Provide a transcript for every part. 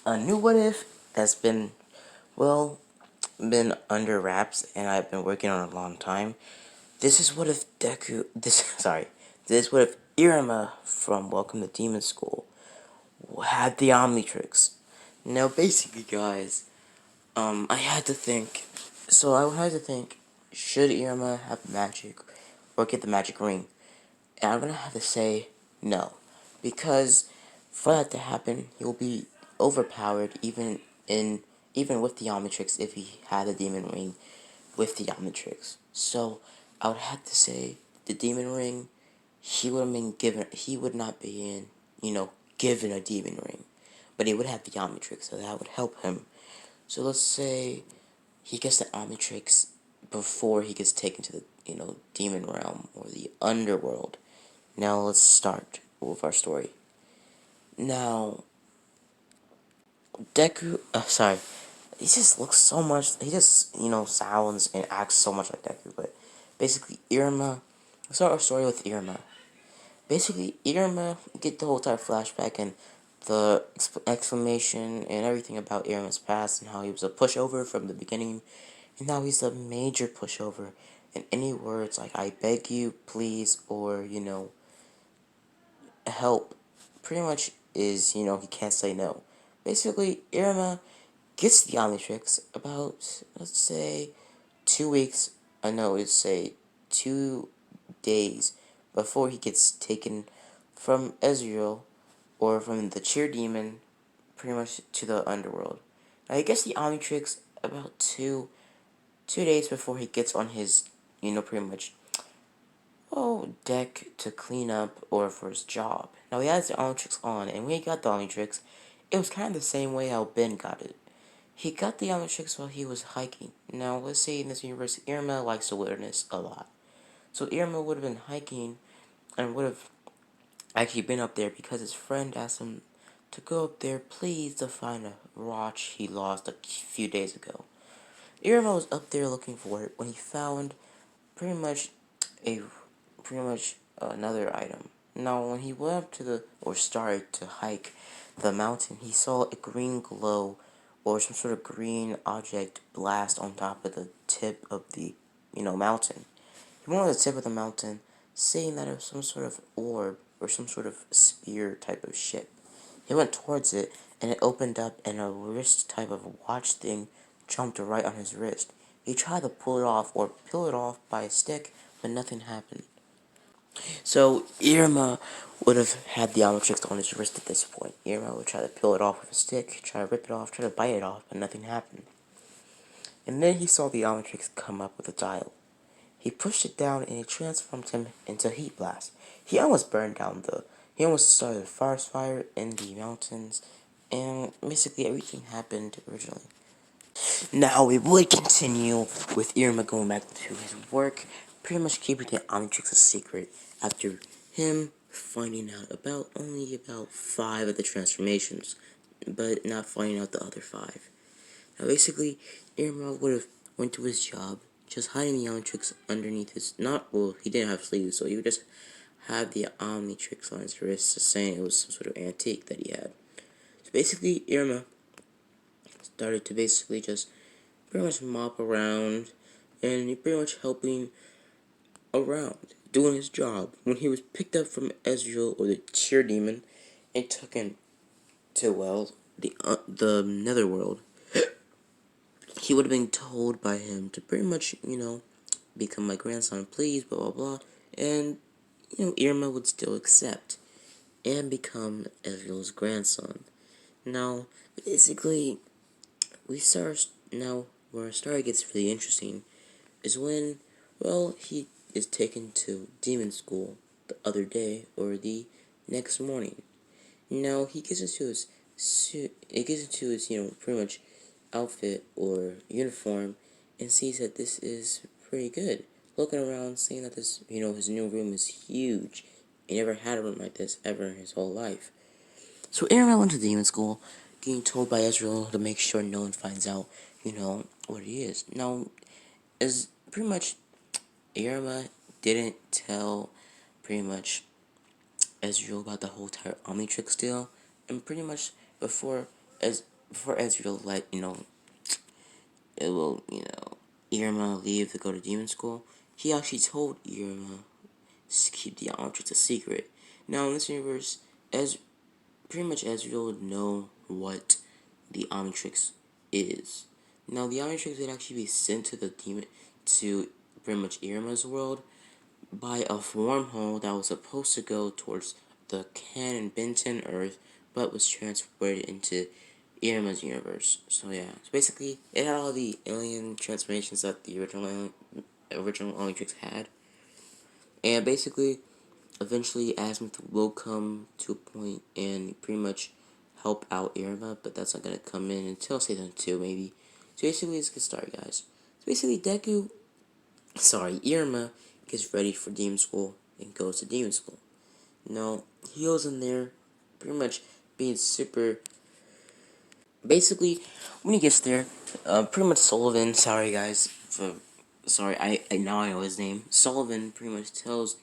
a new what if that's been under wraps and I've been working on a long time. This is what if this is what if Irama from Welcome to Demon School had the Omnitrix. Now basically guys, I had to think, should Irama have magic or get the magic ring? And I'm gonna have to say no. Because for that to happen, he'll be overpowered even with the Omnitrix if he had the demon ring with the Omnitrix. So I would have to say the demon ring, he would not be given a demon ring. But he would have the Omnitrix, so that would help him. So let's say he gets the Omnitrix before he gets taken to the, demon realm or the underworld. Now let's start with our story. Now, Deku, he just looks so much, he just, sounds and acts so much like Deku, but basically Irama, let's start our story with Irama. Basically, Irama, get the whole entire flashback and the explanation and everything about Irama's past and how he was a pushover from the beginning, and now he's a major pushover, and any words like I beg you, please, or, help pretty much is, he can't say no. Basically, Irama gets the Omnitrix about, let's say, 2 weeks, I know, let's say 2 days before he gets taken from Ezreal, or from the Cheer Demon, pretty much to the underworld. Now, he gets the Omnitrix about two days before he gets on his, pretty much deck to clean up or for his job. Now he has the Omnitrix on, and when he got the Omnitrix, it was kind of the same way how Ben got it. He got the Omnitrix while he was hiking. Now let's say in this universe, Irma likes the wilderness a lot. So Irma would have been hiking and would have actually been up there because his friend asked him to go up there please to find a watch he lost a few days ago. Irma was up there looking for it when he found pretty much a another item. Now, when he went up to or started to hike the mountain, he saw a green glow or some sort of green object blast on top of the tip of the, mountain. He went on the tip of the mountain, saying that it was some sort of orb or some sort of spear type of ship. He went towards it, and it opened up, and a wrist type of watch thing jumped right on his wrist. He tried to pull it off or peel it off by a stick, but nothing happened. So Irma would have had the Omnitrix on his wrist at this point. Irma would try to peel it off with a stick, try to rip it off, try to bite it off, but nothing happened. And then he saw the Omnitrix come up with a dial. He pushed it down and it transformed him into Heat Blast. He almost he almost started a forest fire in the mountains, and basically everything happened originally. Now we would continue with Irma going back to his work, pretty much keeping the Omnitrix a secret after him finding out about only about 5 of the transformations, but not finding out the other 5. Now basically, Irma would have went to his job, just hiding the Omnitrix underneath his, he didn't have sleeves, so he would just have the Omnitrix on his wrist, saying it was some sort of antique that he had. So basically, Irma started to basically just pretty much mop around, and he pretty much helping around, doing his job. When he was picked up from Ezreal, or the Cheer Demon, and taken to, the Netherworld, he would have been told by him to pretty much, become my grandson, please, blah, blah, blah, and, Irma would still accept, and become Ezreal's grandson. Now, basically, where our story gets really interesting is when, he is taken to demon school the other day, or the next morning. Now, he gets into his pretty much outfit or uniform, and sees that this is pretty good. Looking around, seeing that this, his new room is huge. He never had a room like this ever in his whole life. So Aaron went to demon school, getting told by Ezreal to make sure no one finds out, what he is. Now, as pretty much Irama didn't tell pretty much Ezreal about the whole entire Omnitrix deal, and pretty much before as before Ezreal let, it will, Irama leave to go to demon school, he actually told Irama to keep the Omnitrix a secret. Now, in this universe, as pretty much Ezreal would know what the Omnitrix is. Now, the Omnitrix would actually be sent to the demon, to pretty much Irama's world, by a wormhole that was supposed to go towards the canon Benton Earth, but was transported into Irama's universe. So yeah, so basically, it had all the alien transformations that the original Omnitrix had, and basically, eventually, Azimuth will come to a point and pretty much help out Irama, but that's not gonna come in until season 2, maybe. So basically, let's get started, guys. So basically, Irama gets ready for Demon School and goes to Demon School. Now, he goes in there, pretty much being super. Basically, when he gets there, pretty much Sullivan. Sorry, guys. Sorry, I now I know his name. Sullivan pretty much tells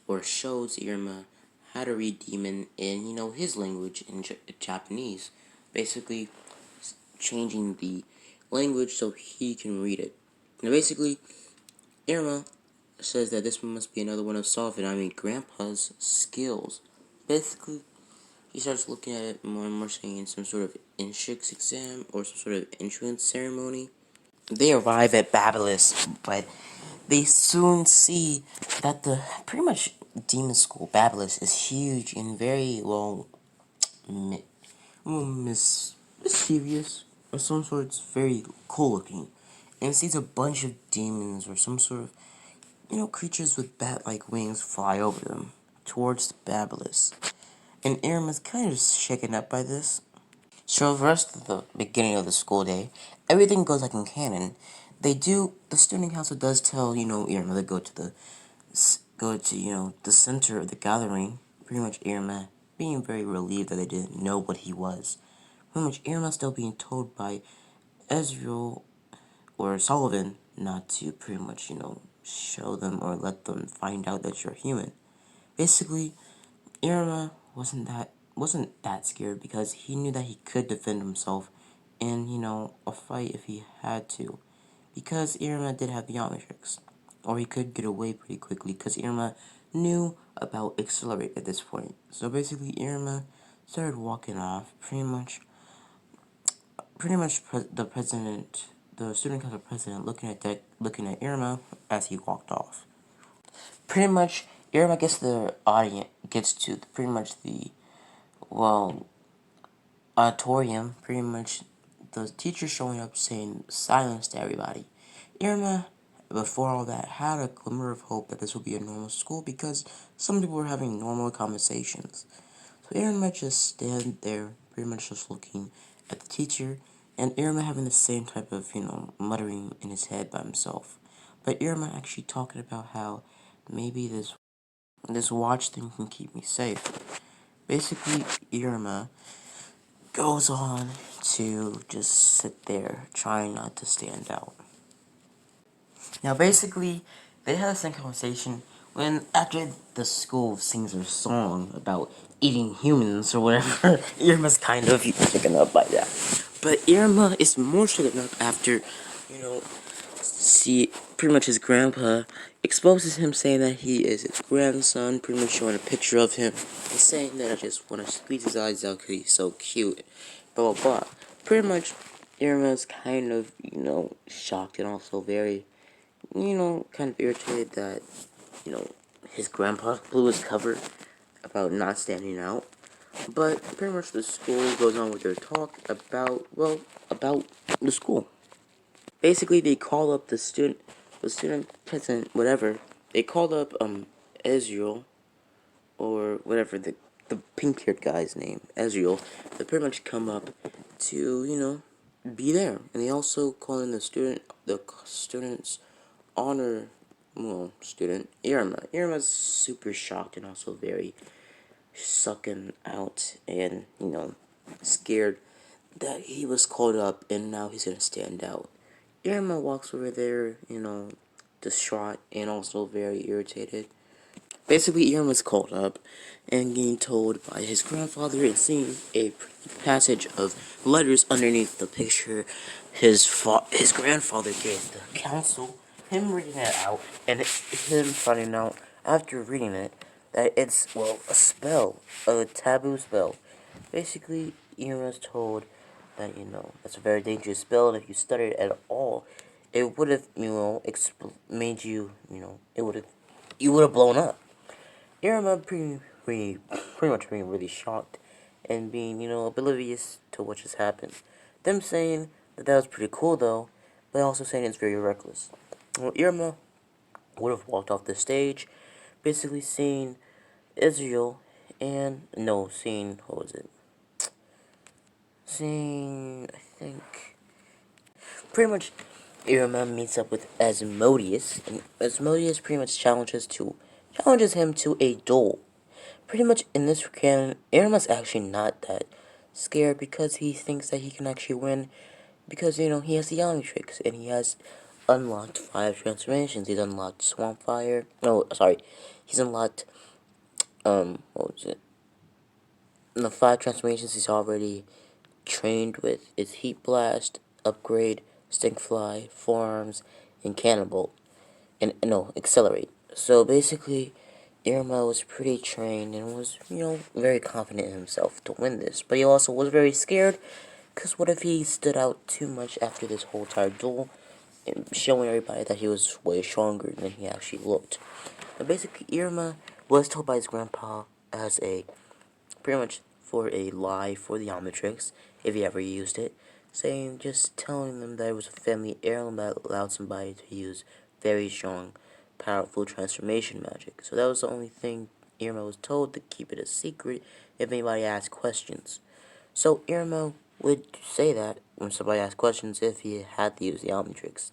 or shows Irma how to read demon in his language in Japanese. Basically, changing the language so he can read it. Now, basically, Irma says that this must be another one of Grandpa's skills. Basically, he starts looking at it more and more, saying some sort of entrance exam or some sort of entrance ceremony. They arrive at Babyliss, but they soon see that the pretty much demon school Babyliss is huge and very mischievous or some sort. It's very cool looking, and sees a bunch of demons or some sort of creatures with bat-like wings fly over them towards the Babyliss. And Aram is kind of shaken up by this. So the rest of the beginning of the school day, everything goes like in canon. The student council does tell, Irma to the center of the gathering. Pretty much Irma being very relieved that they didn't know what he was. Pretty much Irma still being told by Ezreal or Sullivan not to pretty much, show them or let them find out that you're human. Basically, Irma wasn't that scared because he knew that he could defend himself in, a fight if he had to. Because Irma did have the Omnitrix. Or he could get away pretty quickly because Irma knew about Accelerate at this point. So basically Irma started walking off the student council president looking at Irma as he walked off. Pretty much Irma gets to pretty much the well, auditorium, pretty much the teacher showing up saying silence to everybody. Irma, before all that, had a glimmer of hope that this would be a normal school because some people were having normal conversations. So Irma just stand there, pretty much just looking at the teacher, and Irma having the same type of, muttering in his head by himself. But Irma actually talking about how maybe this watch thing can keep me safe. Basically, Irma goes on to just sit there, trying not to stand out. Now, basically, they had the same conversation when, after the school sings their song about eating humans or whatever, Irma's kind of shaken up by that. But Irma is more shaken up after, see, pretty much his grandpa exposes him, saying that he is his grandson, pretty much showing a picture of him, and saying that I just want to squeeze his eyes out because he's so cute, blah blah blah. Pretty much, Irma's kind of, shocked and also very, kind of irritated that, his grandpa blew his cover about not standing out. But pretty much the school goes on with their talk about the school. Basically, they call up the student president, whatever. They called up Ezreal or whatever the pink-haired guy's name, Ezreal. They pretty much come up to be there, and they also call in the student's honor student Irama. Irama's super shocked and also very sucking out and scared that he was called up and now he's gonna stand out. Irma walks over there, distraught and also very irritated. Basically, Irama was called up and getting told by his grandfather and seeing a passage of letters underneath the picture his grandfather gave the council, him reading it out, and him finding out after reading it that it's, well, a spell, a taboo spell. Basically, Irama was told that, that's a very dangerous spell, and if you studied it at all, it would have, made you, you would have blown up. Irama pretty much being really shocked and being, oblivious to what just happened. Them saying that that was pretty cool though, but also saying it's very reckless. Well, Irama would have walked off the stage, basically seeing Israel and, no, seeing, what was it? Seeing, I think, pretty much Irama meets up with Asmodeus, and Asmodeus pretty much challenges him to a duel. Pretty much in this canon, Irama's actually not that scared because he thinks that he can actually win because, he has the Omnitrix and he has unlocked 5 transformations. He's unlocked Swamp Fire. No, sorry. He's unlocked, what was it? The 5 transformations he's already trained with is Heat Blast, Upgrade, Stinkfly, Forearms, and Cannonbolt. And, no, Accelerate. So basically, Irma was pretty trained and was, very confident in himself to win this. But he also was very scared, because what if he stood out too much after this whole entire duel, and showing everybody that he was way stronger than he actually looked. But basically, Irma was told by his grandpa as a, pretty much for a lie for the Omnitrix, if he ever used it, saying, just telling them that it was a family heirloom that allowed somebody to use very strong, powerful transformation magic. So that was the only thing Irma was told, to keep it a secret if anybody asked questions. So Irma would say that when somebody asked questions if he had to use the Omnitrix.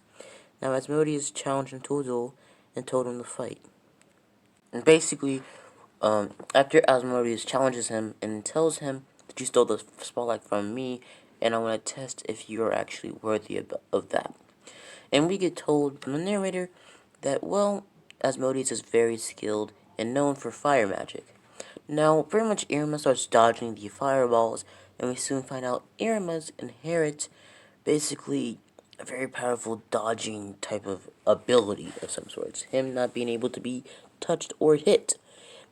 Now Asmodeus challenged him to a duel and told him to fight. And basically, after Asmodeus challenges him and tells him that you stole the spotlight from me, and I want to test if you're actually worthy of that. And we get told from the narrator that, well, Asmodeus is very skilled and known for fire magic. Now, pretty much Irma starts dodging the fireballs, and we soon find out Irma's inherits basically a very powerful dodging type of ability of some sorts. Him not being able to be touched or hit.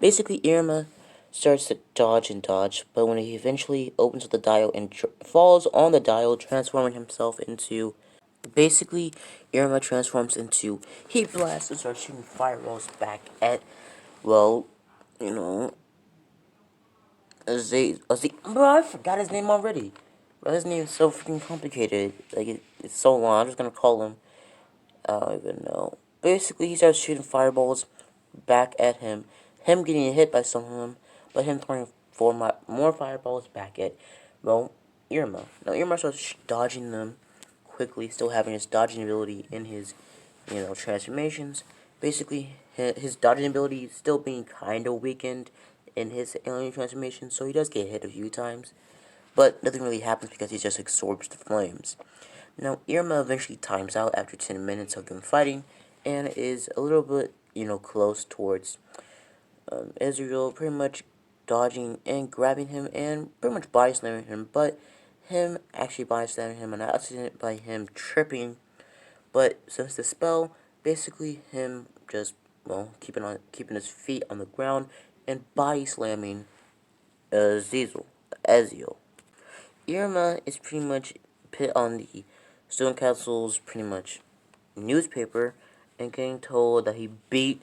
Basically, Irma starts to dodge and dodge, but when he eventually opens the dial and falls on the dial, transforming himself into... Basically, Irma transforms into Heat Blast and starts shooting fireballs back at, well, you know, bro, I forgot his name already. Bro, his name is so freaking complicated. Like, it's so long. I'm just gonna call him, I don't even know. Basically, he starts shooting fireballs back at him. Him getting hit by some of them, but him throwing more fireballs back at, well, Irma. Now, Irma starts dodging them quickly, still having his dodging ability in his, transformations. Basically, his dodging ability is still being kind of weakened in his alien transformation, so he does get hit a few times. But nothing really happens because he just absorbs the flames. Now, Irma eventually times out after 10 minutes of them fighting, and is a little bit, close towards Israel, pretty much dodging and grabbing him, and pretty much body slamming him, but him actually body slamming him on accident by him tripping. But since the spell, basically him just, well, keeping his feet on the ground and body slamming Eziel. Irma is pretty much put on the Student Council's pretty much newspaper and getting told that he beat,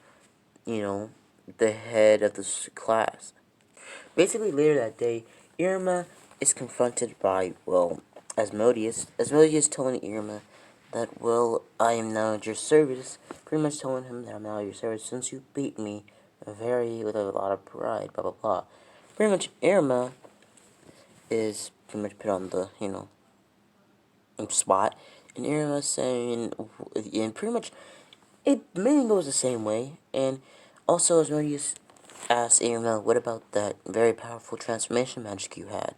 the head of the class. Basically, later that day, Irma is confronted by, well, Asmodeus. Asmodeus telling Irma that, well, I am now at your service. Pretty much telling him that I'm now at your service since you beat me with a lot of pride, blah, blah, blah. Pretty much, Irma is pretty much put on the, spot. And Irma saying, and pretty much, it mainly goes the same way. And also, Asmodeus asks Irma, what about that very powerful transformation magic you had?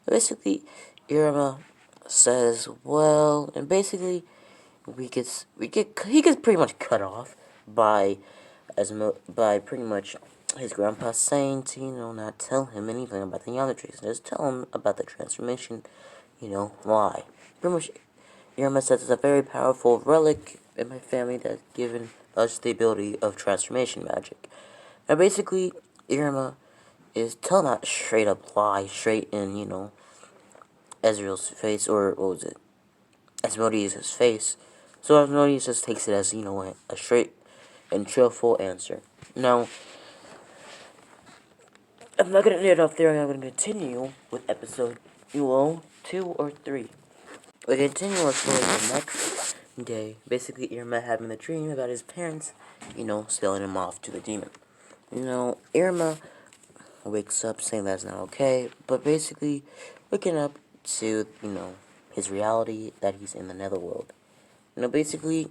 Basically, Irma says, well, and basically, he gets pretty much cut off by by pretty much his grandpa saying to, not tell him anything about the Omnitrix, just tell him about the transformation, why. Pretty much, Irama says it's a very powerful relic in my family that's given us the ability of transformation magic. Now, basically, Irama is telling that straight up lie, straight in, Ezreal's face, or what was it? Asmodeus' face. So Asmodeus just takes it as, a straight and truthful answer. Now, I'm not going to end it off there. I'm going to continue with episode, 2 or 3. We continue our story the next day. Basically, Irma having the dream about his parents, selling him off to the demon. Irma wakes up saying that's not okay, but basically waking up to, his reality that he's in the netherworld. Basically,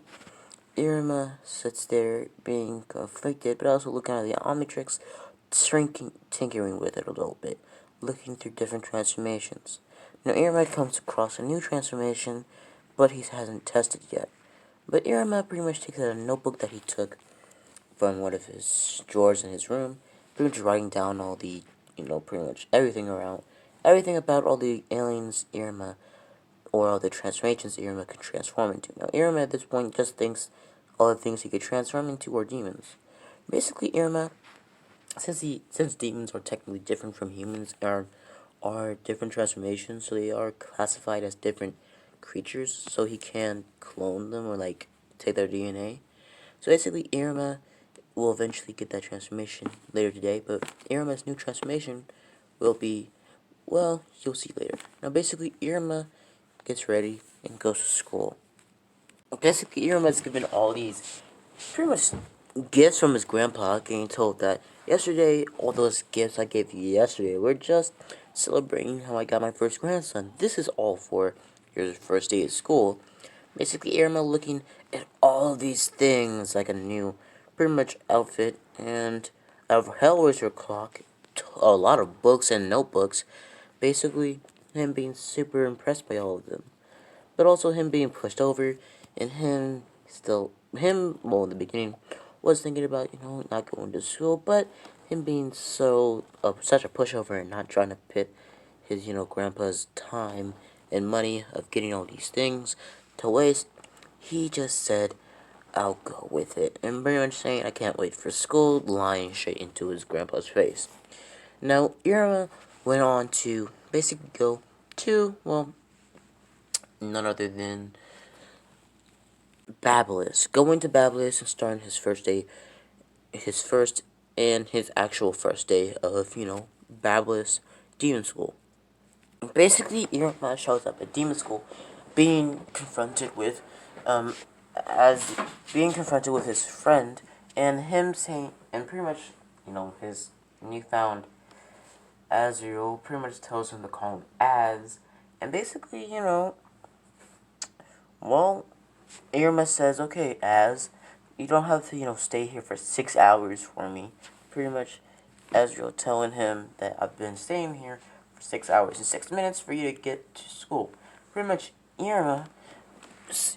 Irma sits there being conflicted, but also looking at the Omnitrix, tinkering with it a little bit, looking through different transformations. Irma comes across a new transformation, but he hasn't tested yet. But Irma pretty much takes out a notebook that he took from one of his drawers in his room, pretty much writing down all the, pretty much everything about all the aliens Irma, or all the transformations Irma could transform into. Now, Irma at this point just thinks all the things he could transform into are demons. Basically, Irma, since demons are technically different from humans, are different transformations, so they are classified as different creatures, so he can clone them or take their DNA. So basically, Irma will eventually get that transformation later today, but Irma's new transformation will be, well, you'll see later. Now, basically, Irma gets ready and goes to school. Basically, Irma's given all these pretty much gifts from his grandpa, getting told that yesterday, all those gifts I gave you yesterday were just celebrating how I got my first grandson. This is all for your first day of school. Basically, Irma looking at all these things like a new, pretty much outfit, and a Hellraiser clock, a lot of books and notebooks. Basically, him being super impressed by all of them. But also him being pushed over, and well, in the beginning, was thinking about, not going to school, but him being such a pushover and not trying to pit his, grandpa's time and money of getting all these things to waste, he just said, I'll go with it. And pretty much saying, I can't wait for school, lying straight into his grandpa's face. Now, Irma went on to basically go to, well, none other than Babyliss. Going to Babyliss and starting his first day, his first and his actual first day of, Babyliss Demon School. Basically, Irama shows up at Demon School being confronted with, as being confronted with his friend, and him saying, and pretty much, his newfound Azrael pretty much tells him to call him Az, and basically, well, Irma says, okay, Az, you don't have to, stay here for 6 hours for me. Pretty much, Ezreal telling him that I've been staying here for 6 hours and 6 minutes for you to get to school. Pretty much, Irma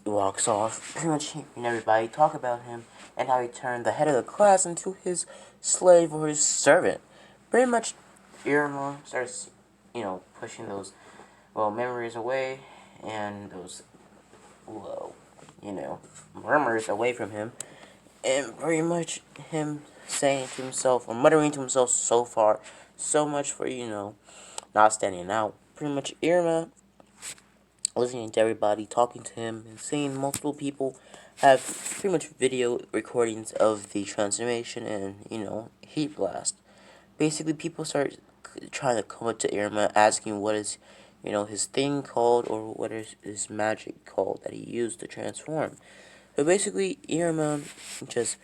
walks off, pretty much hearing everybody talk about him and how he turned the head of the class into his slave or his servant. Pretty much, Irma starts, pushing those, memories away and those, murmurs away from him, and pretty much him saying to himself, or muttering to himself so much for, not standing out. Pretty much Irma listening to everybody, talking to him, and seeing multiple people have pretty much video recordings of the transformation and, heat blast. Basically, people start trying to come up to Irma, asking what is, his thing called, or what is his magic called that he used to transform. So basically, Irma just,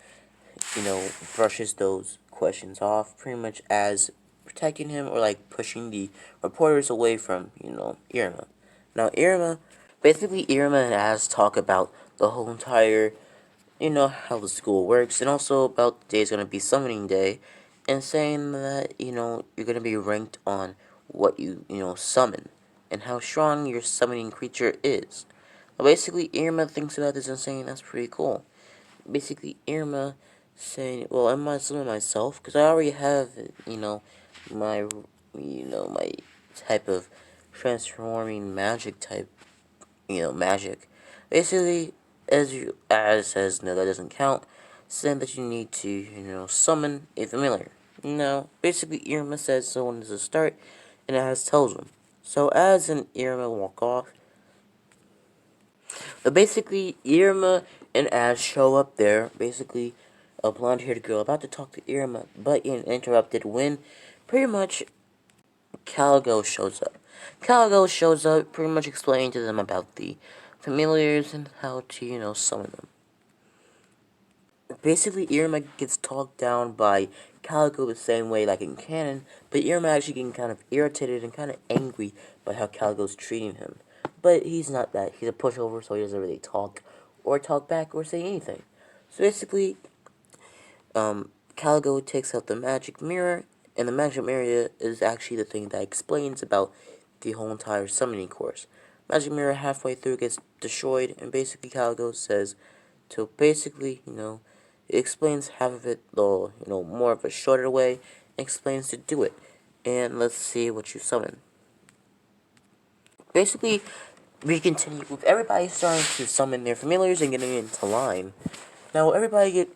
brushes those questions off, pretty much as protecting him, or pushing the reporters away from, Irma. Now, basically, Irma and Az talk about the whole entire, how the school works, and also about the day's gonna be summoning day, and saying that, you're gonna be ranked on what you, summon, and how strong your summoning creature is. Well, basically, Irma thinks about this and saying that's pretty cool. Basically, Irma saying, well, I might summon myself, because I already have, my, my type of transforming magic type, magic. Basically, as says, no, that doesn't count, saying that you need to, summon a familiar. Now, basically, Irma says someone is a start, and Az tells him. So, Az and Irma walk off. But basically, Irma and Az show up there. Basically, a blonde-haired girl about to talk to Irma, but interrupted when pretty much Caligo shows up. Caligo shows up, pretty much explaining to them about the familiars and how to, summon them. Basically, Irma gets talked down by Calico the same way like in canon, but Irma actually getting kind of irritated and kind of angry by how Calico's treating him. But he's not that. He's a pushover, so he doesn't really talk back, or say anything. So basically, Calico takes out the magic mirror, and the magic mirror is actually the thing that explains about the whole entire summoning course. Magic mirror halfway through gets destroyed, and basically Calico says to basically, it explains half of it, though, more of a shorter way, and explains to do it. And let's see what you summon. Basically, we continue with everybody starting to summon their familiars and getting into line. Now,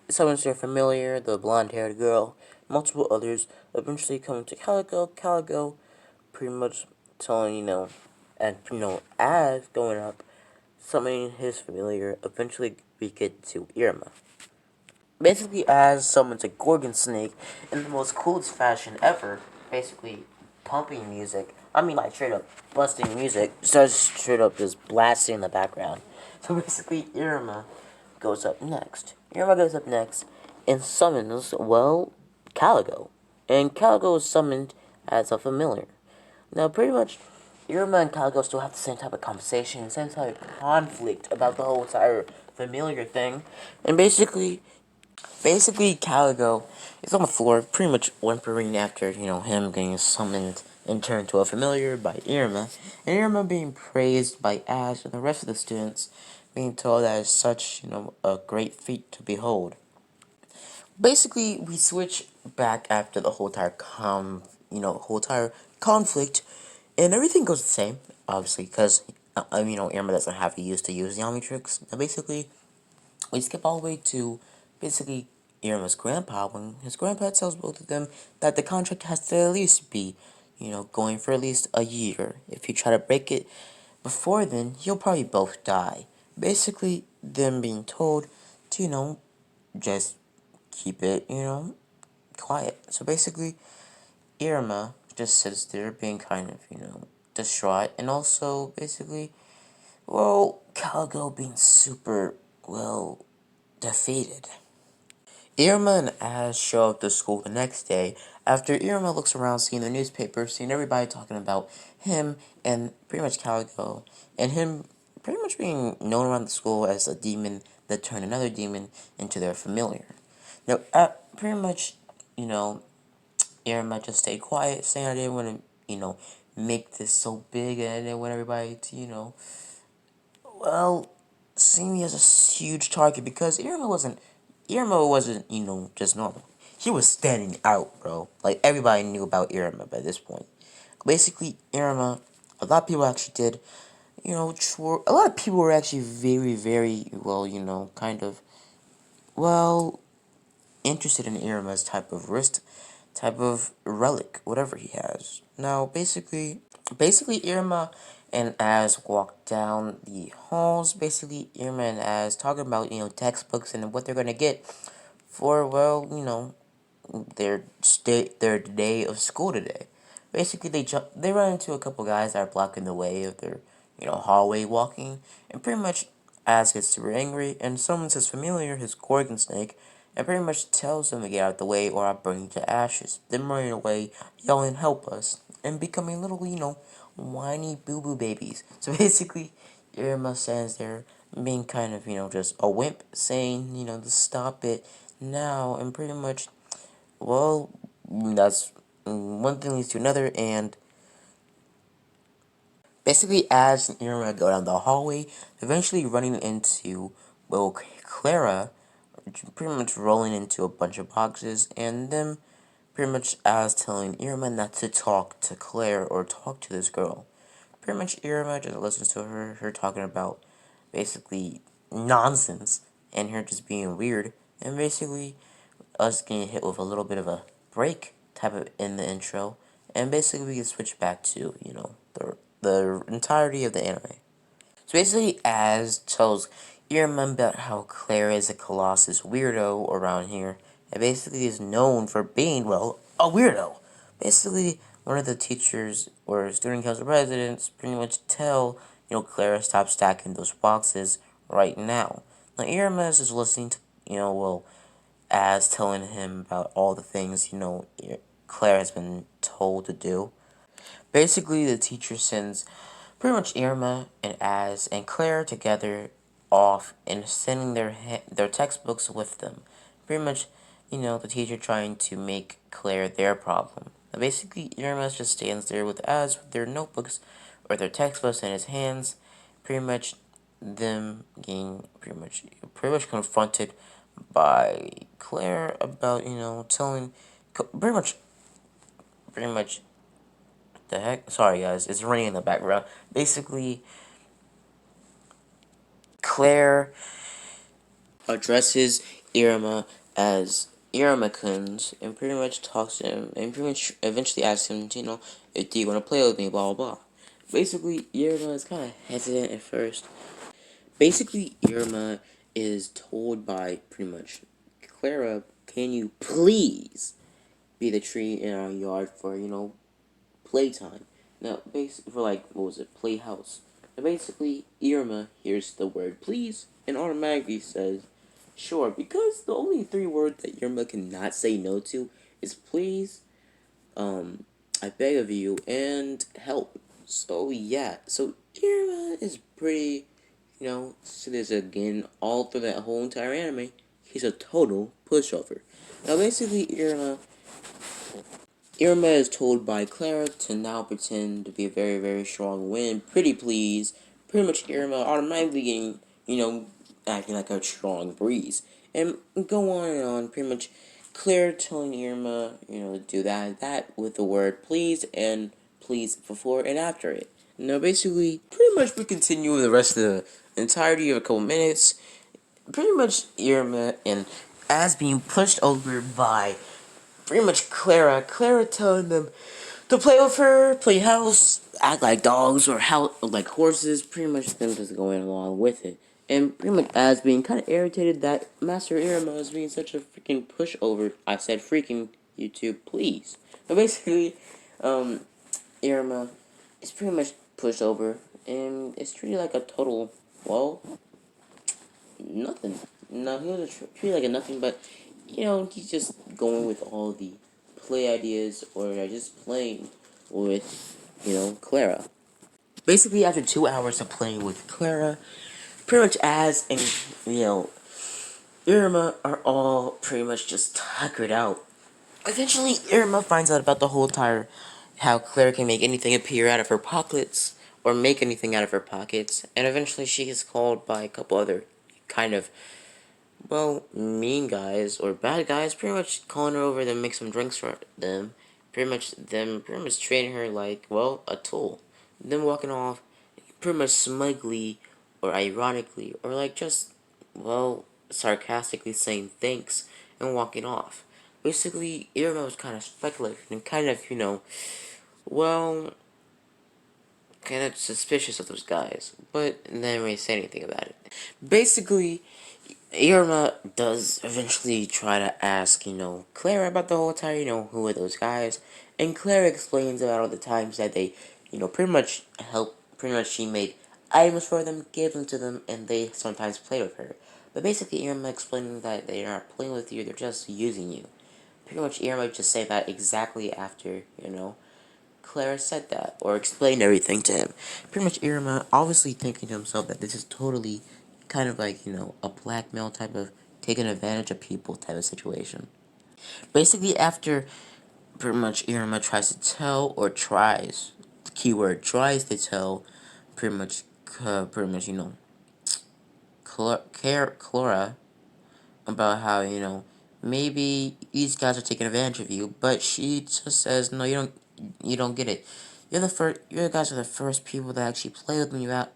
summons their familiar, the blonde-haired girl, multiple others, eventually coming to Calico. Calico pretty much telling, and, as going up, summoning his familiar, eventually we get to Irma. Basically, as summons a Gorgon snake in the most coolest fashion ever, basically pumping music. I mean, like, straight up busting music, starts straight up just blasting in the background. So basically, Irma goes up next. Irma goes up next and summons, well, Caligo. And Caligo is summoned as a familiar. Now, pretty much, Irma and Caligo still have the same type of conversation, the same type of conflict about the whole entire familiar thing. And basically, Caligo is on the floor, pretty much whimpering after, him getting summoned and turned to a familiar by Irma, and Irma being praised by Ash and the rest of the students, being told that it's such, a great feat to behold. Basically, we switch back after the whole entire conflict, and everything goes the same, obviously, because, Irma doesn't have to use the Omnitrix. Now, basically, we skip all the way to basically Irma's grandpa when his grandpa tells both of them that the contract has to at least be, going for at least a year. If you try to break it before then, you'll probably both die. Basically, them being told to, just keep it, quiet. So basically, Irma just sits there being kind of, distraught, and also basically, well, Caligo being super, well, defeated. Irma and Az show up to school the next day after Irma looks around seeing the newspaper, seeing everybody talking about him and pretty much Calico, and him pretty much being known around the school as a demon that turned another demon into their familiar. Now, pretty much, you know, Irma just stayed quiet, saying I didn't want to, make this so big, and I didn't want everybody to, well, see me as a huge target because Irma wasn't, just normal. He was standing out, bro. Like, everybody knew about Irma by this point. Basically, Irma, a lot of people actually did, a lot of people were actually very, very, well, kind of, well, interested in Irma's type of relic, whatever he has. Now, basically Irma and Az walk down the halls. Basically, Irma and Az talking about, textbooks and what they're gonna get for, well, their day of school today. Basically, they run into a couple guys that are blocking the way of their, hallway walking, and pretty much Az gets super angry and summons his familiar, his Gorgon snake, and pretty much tells them to get out of the way or I'll burn you to ashes. Then running away, yelling, "Help us!" and becoming little, whiny boo-boo babies. So basically, Irma stands there being kind of, just a wimp, saying, to stop it now, and pretty much, well, that's one thing leads to another, and basically, as Irma go down the hallway, eventually running into, well, Clara, pretty much rolling into a bunch of boxes, and them pretty much as telling Irma not to talk to Claire or talk to this girl. Pretty much Irma just listens to her talking about basically nonsense, and her just being weird, and basically us getting hit with a little bit of a break type of in the intro, and basically we can switch back to, the entirety of the anime. So basically, Az tells Irma about how Claire is a Colossus weirdo around here, and basically is known for being, well, a weirdo. Basically, one of the teachers or student council presidents pretty much tell, Clara stop stacking those boxes right now. Now, Irma is just listening to, Az telling him about all the things, Claire has been told to do. Basically, the teacher sends pretty much Irma and Az and Claire together off and sending their textbooks with them. Pretty much, the teacher trying to make Claire their problem. Now, basically, Irma just stands there with Az with their notebooks or their textbooks in his hands. Pretty much, them getting pretty much confronted by Claire about telling pretty much the heck? Sorry, guys. It's raining in the background. Basically, Claire addresses Irama as Irama-kun's and pretty much talks to him and pretty much eventually asks him, do you want to play with me, blah, blah, blah. Basically, Irama is kind of hesitant at first. Basically, Irama is told by pretty much Clara, can you please be the tree in our yard for, playtime. Now, basically, for like, what was it, playhouse. Now, basically, Irma hears the word please and automatically says, sure, because the only three words that Irma cannot say no to is please, I beg of you, and help. So, yeah, so Irma is pretty, so there's again, all through that whole entire anime, he's a total pushover. Now, basically, Irma is told by Clara to now pretend to be a very, very strong wind. Pretty please. Pretty much Irma automatically getting, acting like a strong breeze. And go on and on. Pretty much Claire telling Irma, to do that with the word please and please before and after it. Now, basically, pretty much we continue with the rest of the entirety of a couple minutes. Pretty much Irma and as being pushed over by pretty much Clara telling them to play with her, play house, act like dogs or like horses, pretty much them just going along with it. And pretty much as being kind of irritated that Master Irama is being such a freaking pushover. I said freaking YouTube, please. But basically, Irama is pretty much pushed over and it's treated like a total, well, nothing. No, he was treated like a nothing, but he's just going with all the play ideas or just playing with, Clara. Basically, after 2 hours of playing with Clara, pretty much Az and, Irma are all pretty much just tuckered out. Eventually, Irma finds out about the whole entire how Clara can make anything appear out of her pockets or make anything out of her pockets, and eventually she is called by a couple other kind of mean guys or bad guys, pretty much calling her over to make some drinks for them. Pretty much treating her like, a tool. Them walking off, pretty much smugly or ironically or like just, sarcastically saying thanks and walking off. Basically, Irma was kind of speculative and kind of, well, kind of suspicious of those guys, but didn't really say anything about it. Basically, Irma does eventually try to ask, Clara about the whole time, who are those guys, and Clara explains about all the times that they, pretty much she made items for them, gave them to them, and they sometimes play with her. But basically, Irma explaining that they are not playing with you, they're just using you. Pretty much, Irma just say that exactly after, Clara said that, or explained everything to him. Pretty much Irma obviously thinking to himself that this is totally kind of like, a blackmail type of taking advantage of people type of situation. Basically, after pretty much Irma tries to tell, or tries, the keyword, tries to tell, pretty much, Clara about how, maybe these guys are taking advantage of you, but she just says, no, you don't get it. You guys are the first people that actually play with me without,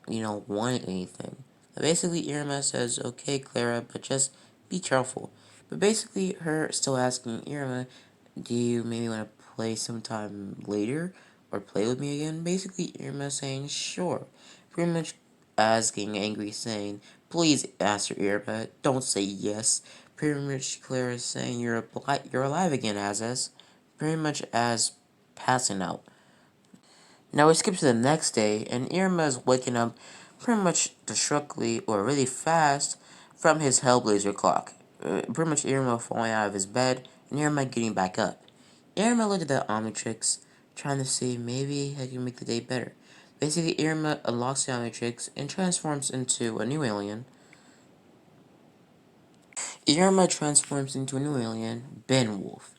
wanting anything. So basically, Irma says, okay, Clara, but just be careful. But basically, her still asking Irma, do you maybe want to play sometime later or play with me again? Basically, Irma saying, sure. Pretty much asking, angry, saying, please answer Irma, don't say yes. Pretty much Clara saying, you're alive again, Azaz. Pretty much as passing out. Now we skip to the next day, and Irma is waking up pretty much destructively or really fast from his Hellblazer clock. Pretty much Irma falling out of his bed, and Irma getting back up. Irma looked at the Omnitrix, trying to see maybe I can make the day better. Basically, Irma unlocks the Omnitrix and transforms into a new alien. Irma transforms into a new alien, Ben Wolf.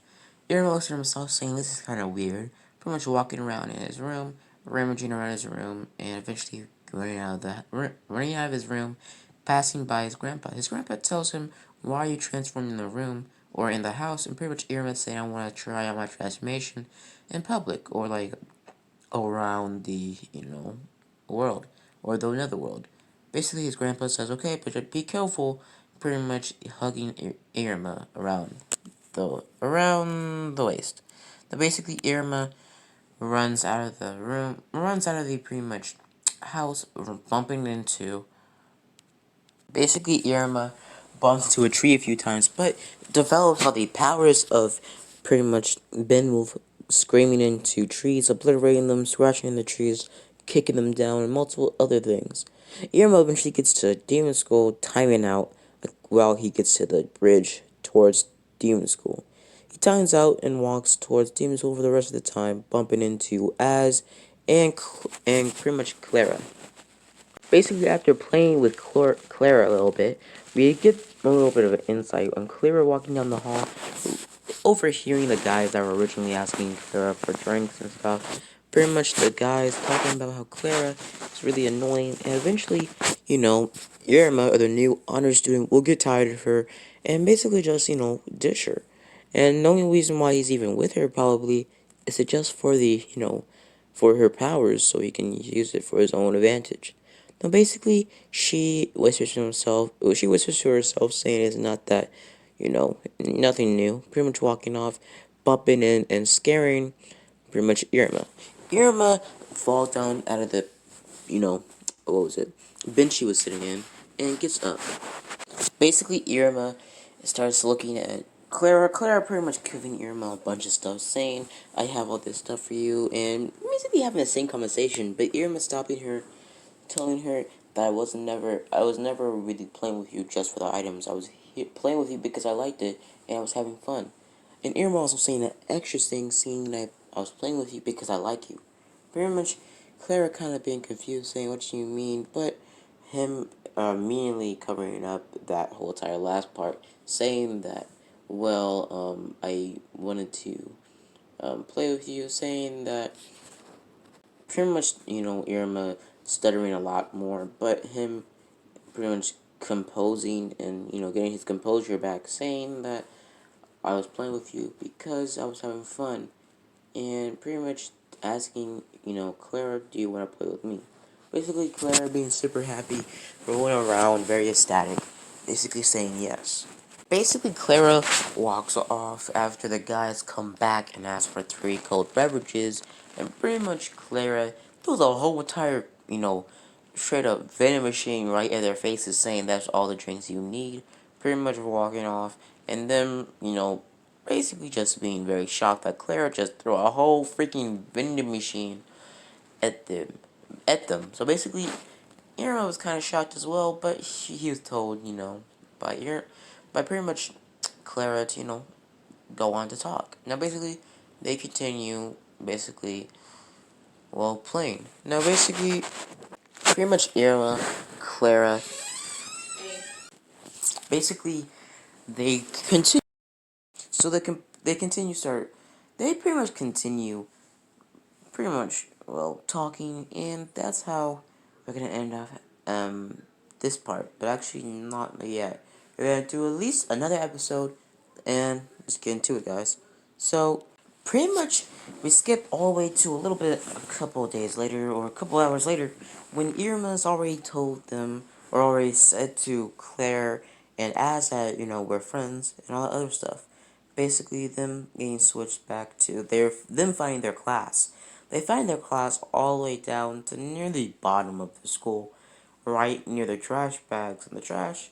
Irma looks at himself saying this is kind of weird, pretty much walking around in his room, rummaging around his room, and eventually running out of his room, passing by his grandpa. His grandpa tells him, why are you transforming in the room or in the house? And pretty much Irma saying, I want to try out my transformation in public or like around the, world or the another world. Basically, his grandpa says, okay, but be careful, pretty much hugging Irma around the waist. Now, basically, Irma runs out of the pretty much house, bumping into. Basically, Irma bumps into a tree a few times, but develops all the powers of pretty much Ben Wolf screaming into trees, obliterating them, scratching the trees, kicking them down, and multiple other things. Irma eventually gets to Demon School, timing out while he gets to the bridge towards Demon School. He times out and walks towards Demon School for the rest of the time, bumping into Az and pretty much Clara. Basically, after playing with Clara a little bit, we get a little bit of an insight on Clara walking down the hall, overhearing the guys that were originally asking Clara for drinks and stuff. Pretty much the guys talking about how Clara is really annoying, and eventually, Irma, or the new honor student, will get tired of her and basically just, dish her. And the only reason why he's even with her probably is to just for the, for her powers so he can use it for his own advantage. Now, basically, she whispers to herself, saying it's not that, nothing new. Pretty much walking off, bumping in, and scaring pretty much Irma. Irma falls down out of the, you know, what was it, bench she was sitting in, and gets up. Basically, Irma starts looking at Clara. Clara pretty much giving Irma a bunch of stuff, saying, I have all this stuff for you, and basically having the same conversation, but Irma stopping her, telling her that I was never really playing with you just for the items. I was playing with you because I liked it and I was having fun. And Irma also saying that extra thing, saying that I was playing with you because I like you. Very much, Clara kind of being confused, saying, what do you mean? But him immediately covering up that whole entire last part, saying that, well, I wanted to play with you, saying that pretty much, Irma stuttering a lot more, but him pretty much composing and, getting his composure back, saying that I was playing with you because I was having fun, and pretty much asking, Clara, do you want to play with me? Basically, Clara being super happy, rolling around, very ecstatic, basically saying yes. Basically, Clara walks off after the guys come back and ask for 3 cold beverages, and pretty much Clara throws a whole entire, straight up vending machine right at their faces saying that's all the drinks you need, pretty much walking off, and then, basically just being very shocked that Clara just threw a whole freaking vending machine at them. So basically, Irma was kind of shocked as well, but he was told, by pretty much Clara to, go on to talk. Now, basically, they continue, playing. Now, basically, pretty much Irma, Clara, basically, they continue. So they pretty much continue, talking, and that's how we're gonna end off, this part, but actually not yet. we're gonna do at least another episode, and let's get into it, guys. So, pretty much, we skip all the way to a little bit, a couple of days later, or a couple hours later, when Irma's already told them, or already said to Claire and Az that, we're friends, and all that other stuff. Basically, them getting switched back to them finding their class. They find their class all the way down to near the bottom of the school, right near the trash bags in the trash.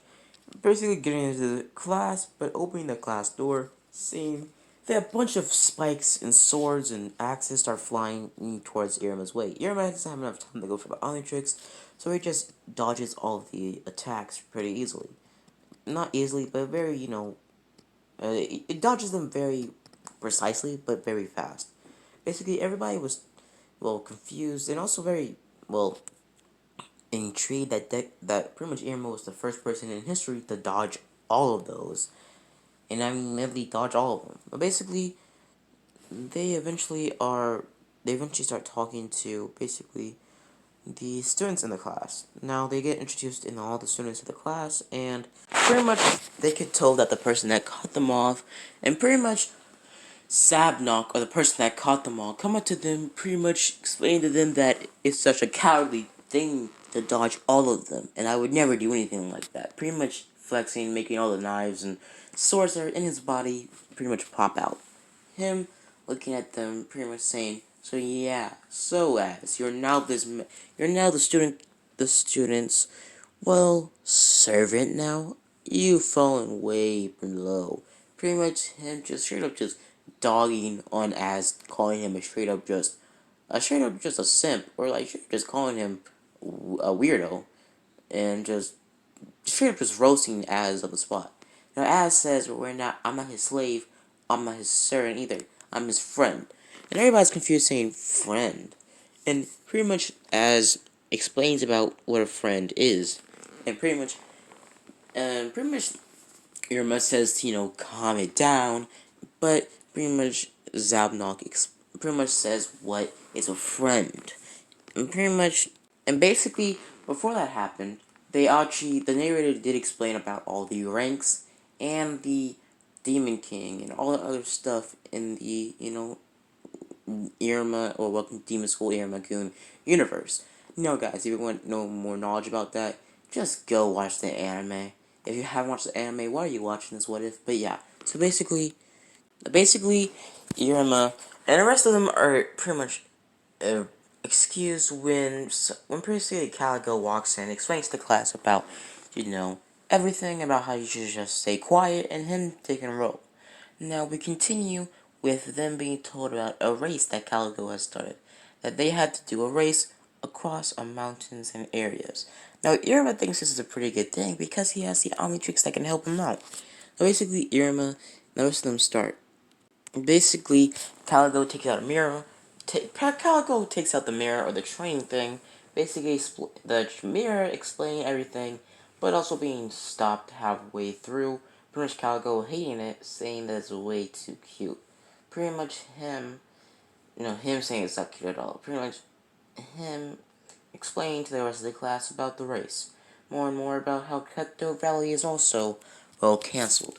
Basically getting into the class, but opening the class door, seeing that a bunch of spikes and swords and axes start flying towards Irama's way. Irama doesn't have enough time to go for the Omnitrix, so he just dodges all of the attacks pretty easily. Not easily, but very, it dodges them very precisely, but very fast. Basically, everybody was, well, confused and also very, well, intrigued that pretty much Irma was the first person in history to dodge all of those. And I mean, literally dodge all of them. But basically, they eventually are, they eventually start talking to, basically, the students in the class. Now, they get introduced in all the students in the class, and pretty much they could tell that the person that cut them off, and pretty much Sabnock, or the person that caught them all, come up to them, pretty much explain to them that it's such a cowardly thing to dodge all of them, and I would never do anything like that. Pretty much flexing, making all the knives and swords that are in his body pretty much pop out. Him looking at them, pretty much saying, "So yeah, so as you're now the students, well, servant now. You've fallen way below." Pretty much him just straight up just dogging on as calling him a straight up just a simp, or like just calling him a weirdo, and just straight up just roasting Az on the spot. Now Az says, I'm not his slave, I'm not his servant either, I'm his friend. And everybody's confused saying friend. And pretty much Az explains about what a friend is. And pretty much Irma says to, calm it down, but pretty much Zabnock pretty much says what is a friend. And pretty much, and basically, before that happened, the narrator did explain about all the ranks and the Demon King and all the other stuff in the, Irma, or Welcome to Demon School Irma Goon universe. No, guys, if you want no more knowledge about that, just go watch the anime. If you haven't watched the anime, why are you watching this What If? But yeah, so basically, Irma and the rest of them are pretty much uh, excused when basically Calico walks in, explains to class about, everything about how you should just stay quiet and him taking a role. Now we continue with them being told about a race that Calico has started. That they had to do a race across mountains and areas. Now Irma thinks this is a pretty good thing because he has the Omnitrix that can help him out. Now basically Irma, most of them start. Basically, Calico takes out a mirror. Calico takes out the mirror or the train thing. Basically, the mirror explaining everything, but also being stopped halfway through. Pretty much Calico hating it, saying that it's way too cute. Pretty much him saying it's not cute at all. Pretty much him explaining to the rest of the class about the race. More and more about how Cutthroat Valley is also, well, cancelled.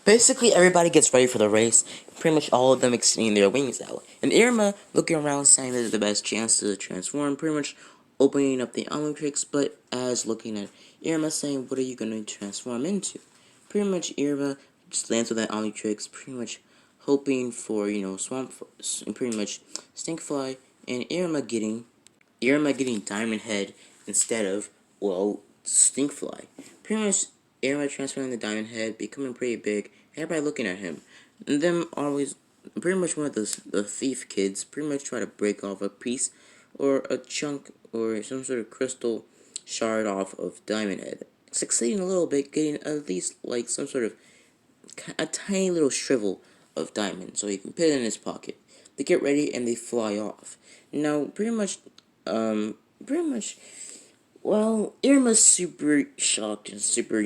Basically, everybody gets ready for the race, pretty much all of them extending their wings out. And Irma looking around saying that it's the best chance to transform, pretty much opening up the Omnitrix, but as looking at Irma saying, what are you going to transform into? Pretty much Irma just lands with that Omnitrix, pretty much hoping for, Swamp, pretty much Stinkfly, and Irma getting Diamond Head instead of, well, Stinkfly. Pretty much Irma transforming the Diamond Head, becoming pretty big, everybody looking at him. And them always, pretty much one of the thief kids, pretty much try to break off a piece, or a chunk, or some sort of crystal shard off of Diamond Head. Succeeding a little bit, getting at least, like, some sort of, a tiny little shrivel of diamond, so he can put it in his pocket. They get ready, and they fly off. Now, pretty much, well, Irma's super shocked and super,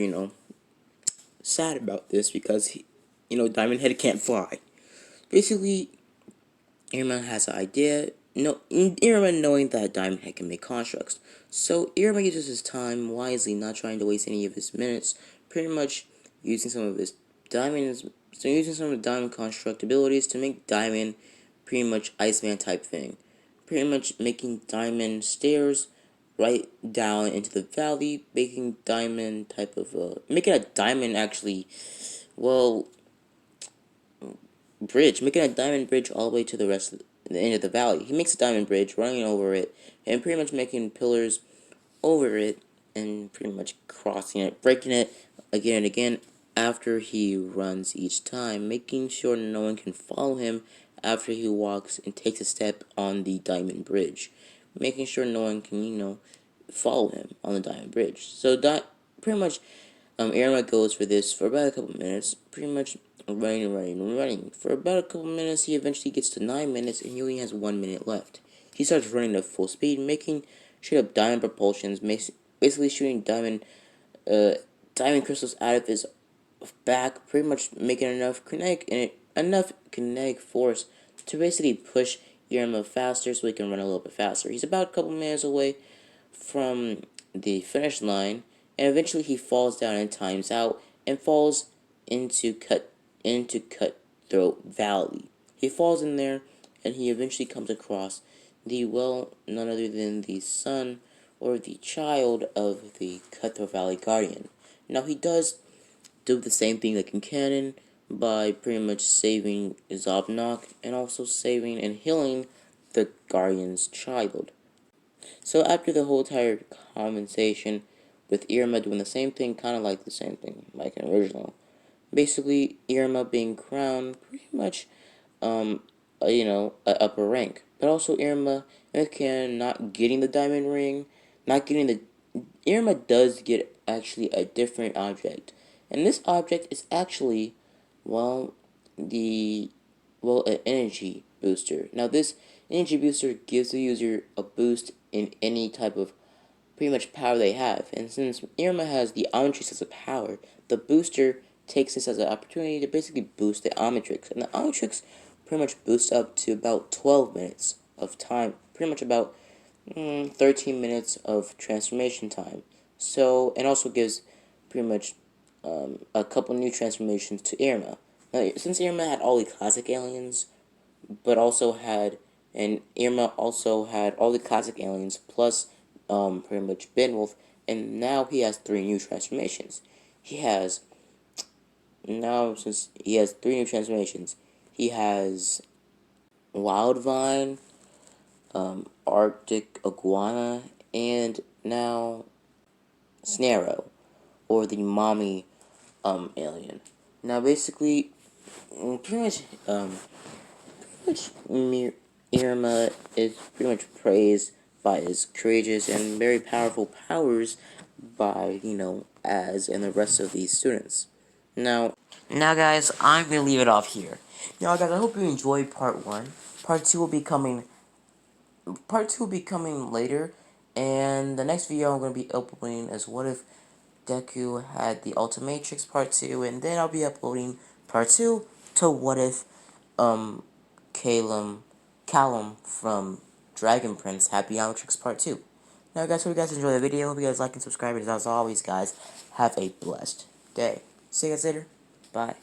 sad about this because, Diamond Head can't fly. Basically, Irma has an idea, no, Irama knowing that Diamond Head can make constructs. So Irama uses his time wisely, not trying to waste any of his minutes, pretty much using some of his diamonds, so using some of the diamond construct abilities to make Diamond pretty much Iceman type thing. Pretty much making Diamond stairs right down into the valley, making Diamond type of, making a Diamond actually, well, bridge, making a diamond bridge all the way to the end of the valley. He makes a diamond bridge, running over it, and pretty much making pillars over it, and pretty much crossing it, breaking it again and again after he runs each time, making sure no one can follow him after he walks and takes a step on the diamond bridge, making sure no one can, follow him on the diamond bridge. So pretty much Irama goes for this for about a couple minutes, pretty much running. For about a couple minutes, he eventually gets to 9 minutes, and he only has 1 minute left. He starts running at full speed, making straight up diamond propulsions, basically shooting diamond crystals out of his back, pretty much making enough kinetic force to basically push Irama faster so he can run a little bit faster. He's about a couple minutes away from the finish line, and eventually he falls down and times out and falls into Cutthroat Valley. He falls in there, and he eventually comes across none other than the son or the child of the Cutthroat Valley Guardian. Now he does do the same thing like in canon by pretty much saving Zobnok and also saving and healing the Guardian's child. So after the whole entire conversation with Irma doing the same thing, kind of like the same thing, like an original. Basically, Irma being crowned pretty much, a upper rank. But also Irma and Canon not getting the diamond ring, not getting the... Irma does get actually a different object. And this object is actually, well, an energy booster. Now this energy booster gives the user a boost in any type of pretty much power they have. And since Irma has the Omnitrix as a power, the booster takes this as an opportunity to basically boost the Omnitrix. And the Omnitrix pretty much boosts up to about 12 minutes of time, pretty much about 13 minutes of transformation time. So, and also gives pretty much a couple new transformations to Irma. Now, since Irma had all the classic aliens, but also had, and Irma also had all the classic aliens plus pretty much Benwolf, and now he has 3 new transformations. He has, now since he has 3 new transformations, he has Wildvine, Arctic Iguana, and now Snarrow, or the mommy alien. Now basically, pretty much Irma is pretty much praised by his courageous and very powerful powers by, Az and the rest of these students. Now guys, I'm gonna leave it off here. Now guys, I hope you enjoyed part 1. Part 2 will be coming later, and the next video I'm gonna be uploading is what if Deku had the Ultimatrix part 2, and then I'll be uploading part 2 to what if Callum from Dragon Prince had the Omnitrix part 2. Now guys, hope you guys enjoyed the video. Hope you guys like and subscribe, and as always guys, have a blessed day. See you guys later. Bye.